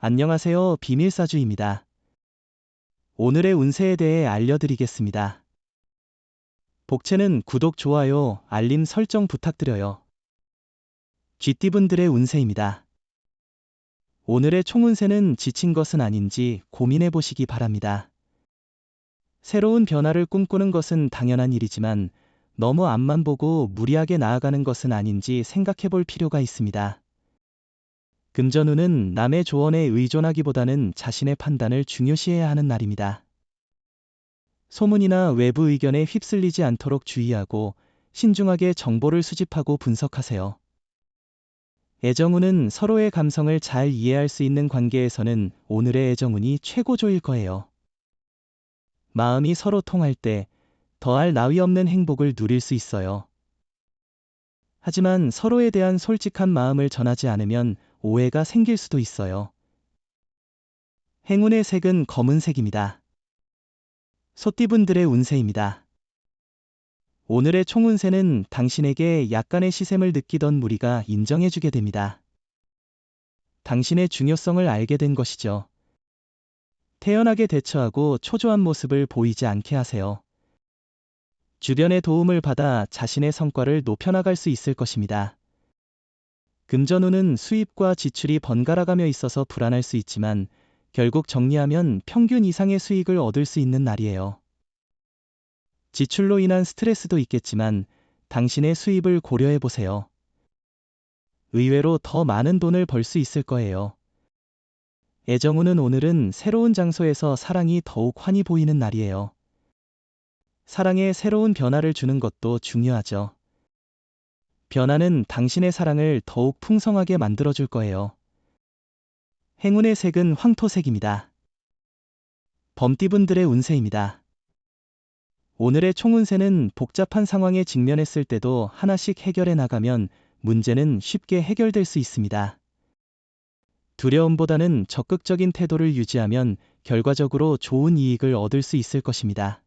안녕하세요. 비밀사주입니다. 오늘의 운세에 대해 알려드리겠습니다. 복채는 구독, 좋아요, 알림 설정 부탁드려요. 쥐띠분들의 운세입니다. 오늘의 총운세는 지친 것은 아닌지 고민해보시기 바랍니다. 새로운 변화를 꿈꾸는 것은 당연한 일이지만 너무 앞만 보고 무리하게 나아가는 것은 아닌지 생각해볼 필요가 있습니다. 금전운은 남의 조언에 의존하기보다는 자신의 판단을 중요시해야 하는 날입니다. 소문이나 외부 의견에 휩쓸리지 않도록 주의하고 신중하게 정보를 수집하고 분석하세요. 애정운은 서로의 감성을 잘 이해할 수 있는 관계에서는 오늘의 애정운이 최고조일 거예요. 마음이 서로 통할 때 더할 나위 없는 행복을 누릴 수 있어요. 하지만 서로에 대한 솔직한 마음을 전하지 않으면 오해가 생길 수도 있어요. 행운의 색은 검은색입니다. 소띠분들의 운세입니다. 오늘의 총운세는 당신에게 약간의 시샘을 느끼던 무리가 인정해주게 됩니다. 당신의 중요성을 알게 된 것이죠. 태연하게 대처하고 초조한 모습을 보이지 않게 하세요. 주변의 도움을 받아 자신의 성과를 높여나갈 수 있을 것입니다. 금전운은 수입과 지출이 번갈아가며 있어서 불안할 수 있지만 결국 정리하면 평균 이상의 수익을 얻을 수 있는 날이에요. 지출로 인한 스트레스도 있겠지만 당신의 수입을 고려해 보세요. 의외로 더 많은 돈을 벌 수 있을 거예요. 애정운은 오늘은 새로운 장소에서 사랑이 더욱 환히 보이는 날이에요. 사랑에 새로운 변화를 주는 것도 중요하죠. 변화는 당신의 사랑을 더욱 풍성하게 만들어줄 거예요. 행운의 색은 황토색입니다. 범띠분들의 운세입니다. 오늘의 총운세는 복잡한 상황에 직면했을 때도 하나씩 해결해 나가면 문제는 쉽게 해결될 수 있습니다. 두려움보다는 적극적인 태도를 유지하면 결과적으로 좋은 이익을 얻을 수 있을 것입니다.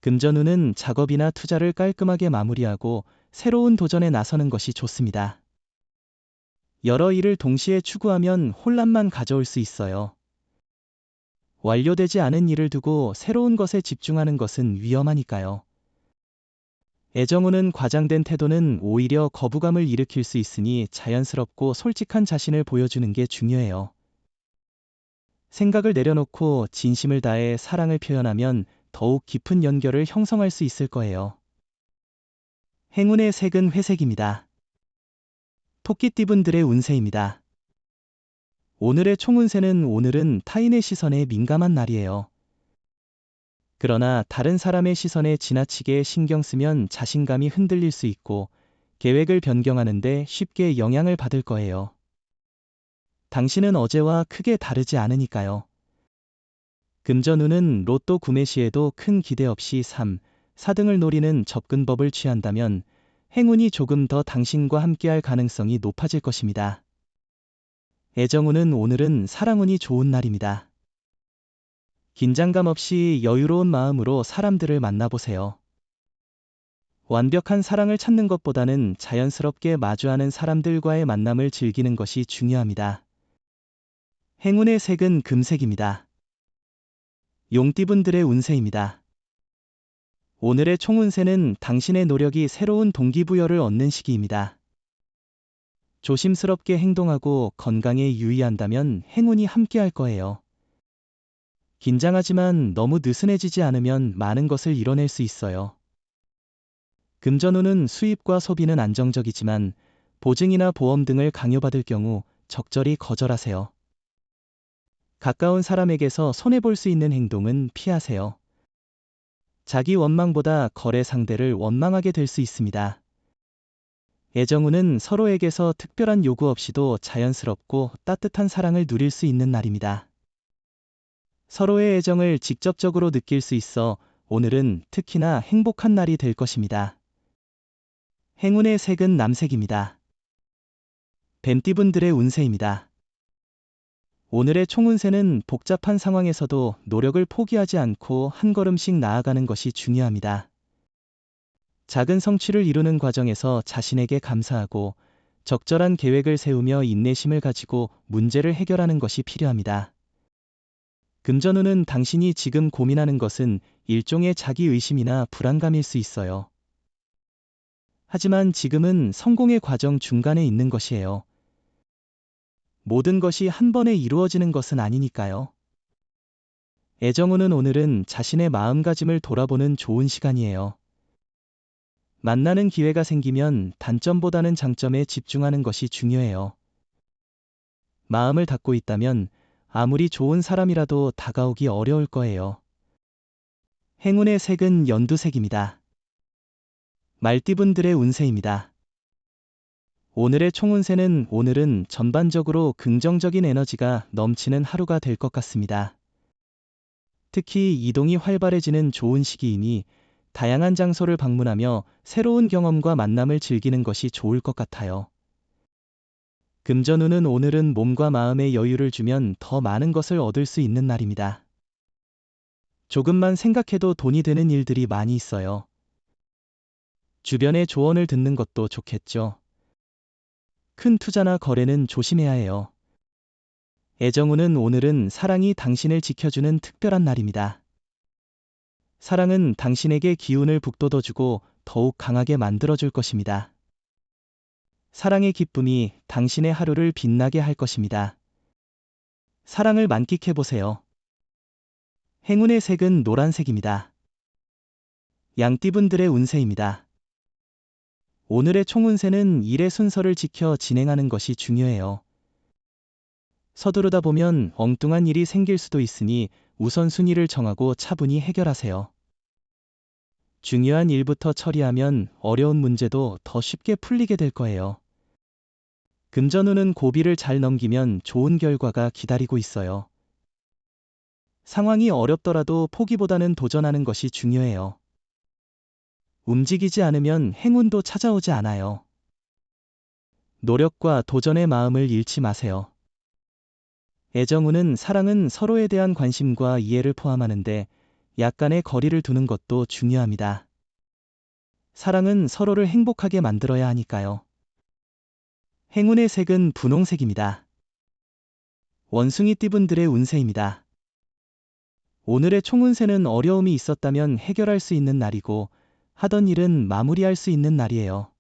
금전운은 작업이나 투자를 깔끔하게 마무리하고 새로운 도전에 나서는 것이 좋습니다. 여러 일을 동시에 추구하면 혼란만 가져올 수 있어요. 완료되지 않은 일을 두고 새로운 것에 집중하는 것은 위험하니까요. 애정운은 과장된 태도는 오히려 거부감을 일으킬 수 있으니 자연스럽고 솔직한 자신을 보여주는 게 중요해요. 생각을 내려놓고 진심을 다해 사랑을 표현하면 더욱 깊은 연결을 형성할 수 있을 거예요. 행운의 색은 회색입니다. 토끼띠분들의 운세입니다. 오늘의 총운세는 오늘은 타인의 시선에 민감한 날이에요. 그러나 다른 사람의 시선에 지나치게 신경 쓰면 자신감이 흔들릴 수 있고 계획을 변경하는데 쉽게 영향을 받을 거예요. 당신은 어제와 크게 다르지 않으니까요. 금전운은 로또 구매 시에도 큰 기대 없이 3, 4등을 노리는 접근법을 취한다면 행운이 조금 더 당신과 함께할 가능성이 높아질 것입니다. 애정운은 오늘은 사랑운이 좋은 날입니다. 긴장감 없이 여유로운 마음으로 사람들을 만나보세요. 완벽한 사랑을 찾는 것보다는 자연스럽게 마주하는 사람들과의 만남을 즐기는 것이 중요합니다. 행운의 색은 금색입니다. 용띠분들의 운세입니다. 오늘의 총운세는 당신의 노력이 새로운 동기부여를 얻는 시기입니다. 조심스럽게 행동하고 건강에 유의한다면 행운이 함께할 거예요. 긴장하지만 너무 느슨해지지 않으면 많은 것을 이뤄낼 수 있어요. 금전운은 수입과 소비는 안정적이지만 보증이나 보험 등을 강요받을 경우 적절히 거절하세요. 가까운 사람에게서 손해볼 수 있는 행동은 피하세요. 자기 원망보다 거래 상대를 원망하게 될 수 있습니다. 애정운은 서로에게서 특별한 요구 없이도 자연스럽고 따뜻한 사랑을 누릴 수 있는 날입니다. 서로의 애정을 직접적으로 느낄 수 있어 오늘은 특히나 행복한 날이 될 것입니다. 행운의 색은 남색입니다. 뱀띠분들의 운세입니다. 오늘의 총운세는 복잡한 상황에서도 노력을 포기하지 않고 한 걸음씩 나아가는 것이 중요합니다. 작은 성취를 이루는 과정에서 자신에게 감사하고 적절한 계획을 세우며 인내심을 가지고 문제를 해결하는 것이 필요합니다. 금전운은 당신이 지금 고민하는 것은 일종의 자기의심이나 불안감일 수 있어요. 하지만 지금은 성공의 과정 중간에 있는 것이에요. 모든 것이 한 번에 이루어지는 것은 아니니까요. 애정운은 오늘은 자신의 마음가짐을 돌아보는 좋은 시간이에요. 만나는 기회가 생기면 단점보다는 장점에 집중하는 것이 중요해요. 마음을 닫고 있다면 아무리 좋은 사람이라도 다가오기 어려울 거예요. 행운의 색은 연두색입니다. 말띠분들의 운세입니다. 오늘의 총운세는 오늘은 전반적으로 긍정적인 에너지가 넘치는 하루가 될 것 같습니다. 특히 이동이 활발해지는 좋은 시기이니 다양한 장소를 방문하며 새로운 경험과 만남을 즐기는 것이 좋을 것 같아요. 금전운은 오늘은 몸과 마음에 여유를 주면 더 많은 것을 얻을 수 있는 날입니다. 조금만 생각해도 돈이 되는 일들이 많이 있어요. 주변의 조언을 듣는 것도 좋겠죠. 큰 투자나 거래는 조심해야 해요. 애정운은 오늘은 사랑이 당신을 지켜주는 특별한 날입니다. 사랑은 당신에게 기운을 북돋워주고 더욱 강하게 만들어줄 것입니다. 사랑의 기쁨이 당신의 하루를 빛나게 할 것입니다. 사랑을 만끽해보세요. 행운의 색은 노란색입니다. 양띠분들의 운세입니다. 오늘의 총운세는 일의 순서를 지켜 진행하는 것이 중요해요. 서두르다 보면 엉뚱한 일이 생길 수도 있으니 우선순위를 정하고 차분히 해결하세요. 중요한 일부터 처리하면 어려운 문제도 더 쉽게 풀리게 될 거예요. 금전운은 고비를 잘 넘기면 좋은 결과가 기다리고 있어요. 상황이 어렵더라도 포기보다는 도전하는 것이 중요해요. 움직이지 않으면 행운도 찾아오지 않아요. 노력과 도전의 마음을 잃지 마세요. 애정운은 사랑은 서로에 대한 관심과 이해를 포함하는데 약간의 거리를 두는 것도 중요합니다. 사랑은 서로를 행복하게 만들어야 하니까요. 행운의 색은 분홍색입니다. 원숭이띠분들의 운세입니다. 오늘의 총운세는 어려움이 있었다면 해결할 수 있는 날이고 하던 일은 마무리할 수 있는 날이에요.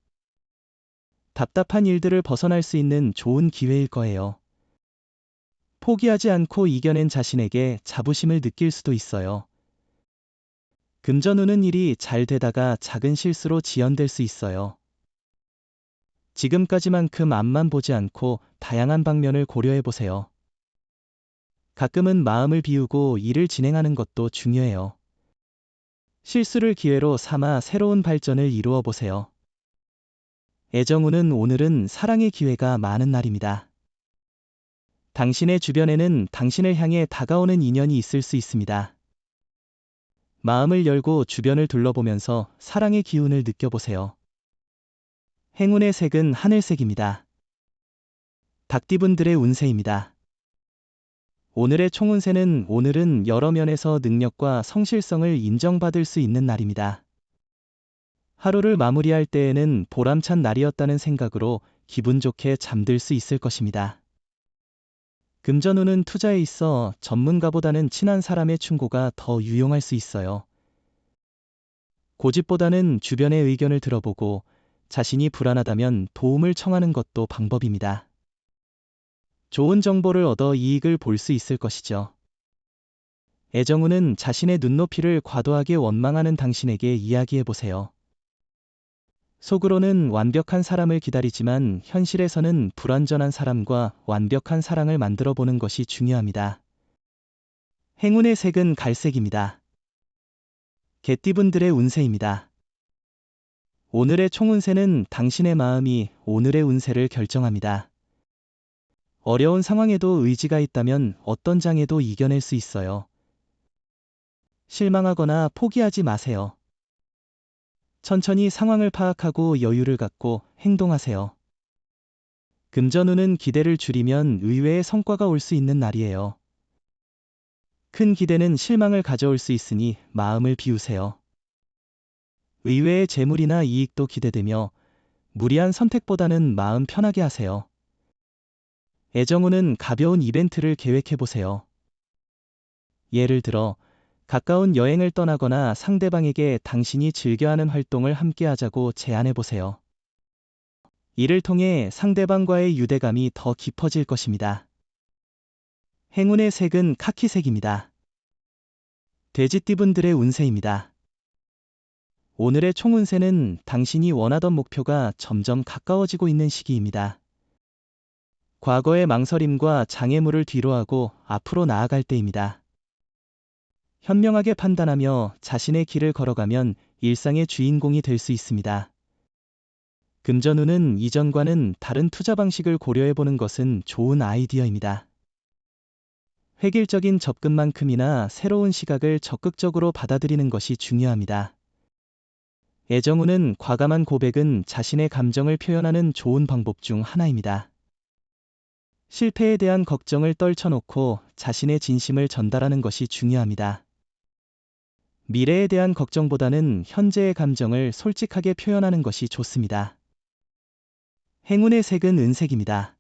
답답한 일들을 벗어날 수 있는 좋은 기회일 거예요. 포기하지 않고 이겨낸 자신에게 자부심을 느낄 수도 있어요. 금전운은 일이 잘 되다가 작은 실수로 지연될 수 있어요. 지금까지만큼 앞만 보지 않고 다양한 방면을 고려해 보세요. 가끔은 마음을 비우고 일을 진행하는 것도 중요해요. 실수를 기회로 삼아 새로운 발전을 이루어 보세요. 애정운은 오늘은 사랑의 기회가 많은 날입니다. 당신의 주변에는 당신을 향해 다가오는 인연이 있을 수 있습니다. 마음을 열고 주변을 둘러보면서 사랑의 기운을 느껴보세요. 행운의 색은 하늘색입니다. 닭띠분들의 운세입니다. 오늘의 총운세는 오늘은 여러 면에서 능력과 성실성을 인정받을 수 있는 날입니다. 하루를 마무리할 때에는 보람찬 날이었다는 생각으로 기분 좋게 잠들 수 있을 것입니다. 금전운은 투자에 있어 전문가보다는 친한 사람의 충고가 더 유용할 수 있어요. 고집보다는 주변의 의견을 들어보고 자신이 불안하다면 도움을 청하는 것도 방법입니다. 좋은 정보를 얻어 이익을 볼 수 있을 것이죠. 애정운은 자신의 눈높이를 과도하게 원망하는 당신에게 이야기해보세요. 속으로는 완벽한 사람을 기다리지만 현실에서는 불완전한 사람과 완벽한 사랑을 만들어 보는 것이 중요합니다. 행운의 색은 갈색입니다. 개띠분들의 운세입니다. 오늘의 총운세는 당신의 마음이 오늘의 운세를 결정합니다. 어려운 상황에도 의지가 있다면 어떤 장애도 이겨낼 수 있어요. 실망하거나 포기하지 마세요. 천천히 상황을 파악하고 여유를 갖고 행동하세요. 금전운은 기대를 줄이면 의외의 성과가 올 수 있는 날이에요. 큰 기대는 실망을 가져올 수 있으니 마음을 비우세요. 의외의 재물이나 이익도 기대되며 무리한 선택보다는 마음 편하게 하세요. 애정우는 가벼운 이벤트를 계획해보세요. 예를 들어, 가까운 여행을 떠나거나 상대방에게 당신이 즐겨하는 활동을 함께 하자고 제안해보세요. 이를 통해 상대방과의 유대감이 더 깊어질 것입니다. 행운의 색은 카키색입니다. 돼지띠분들의 운세입니다. 오늘의 총운세는 당신이 원하던 목표가 점점 가까워지고 있는 시기입니다. 과거의 망설임과 장애물을 뒤로하고 앞으로 나아갈 때입니다. 현명하게 판단하며 자신의 길을 걸어가면 일상의 주인공이 될 수 있습니다. 금전운은 이전과는 다른 투자 방식을 고려해보는 것은 좋은 아이디어입니다. 획일적인 접근만큼이나 새로운 시각을 적극적으로 받아들이는 것이 중요합니다. 애정운은 과감한 고백은 자신의 감정을 표현하는 좋은 방법 중 하나입니다. 실패에 대한 걱정을 떨쳐놓고 자신의 진심을 전달하는 것이 중요합니다. 미래에 대한 걱정보다는 현재의 감정을 솔직하게 표현하는 것이 좋습니다. 행운의 색은 은색입니다.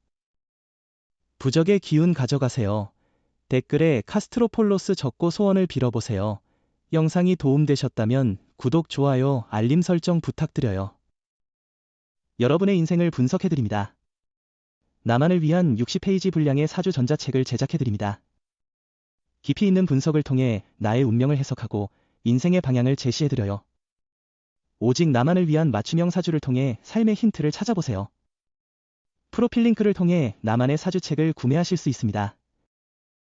부적의 기운 가져가세요. 댓글에 카스트로폴로스 적고 소원을 빌어보세요. 영상이 도움되셨다면 구독, 좋아요, 알림 설정 부탁드려요. 여러분의 인생을 분석해드립니다. 나만을 위한 60페이지 분량의 사주 전자책을 제작해드립니다. 깊이 있는 분석을 통해 나의 운명을 해석하고 인생의 방향을 제시해드려요. 오직 나만을 위한 맞춤형 사주를 통해 삶의 힌트를 찾아보세요. 프로필 링크를 통해 나만의 사주책을 구매하실 수 있습니다.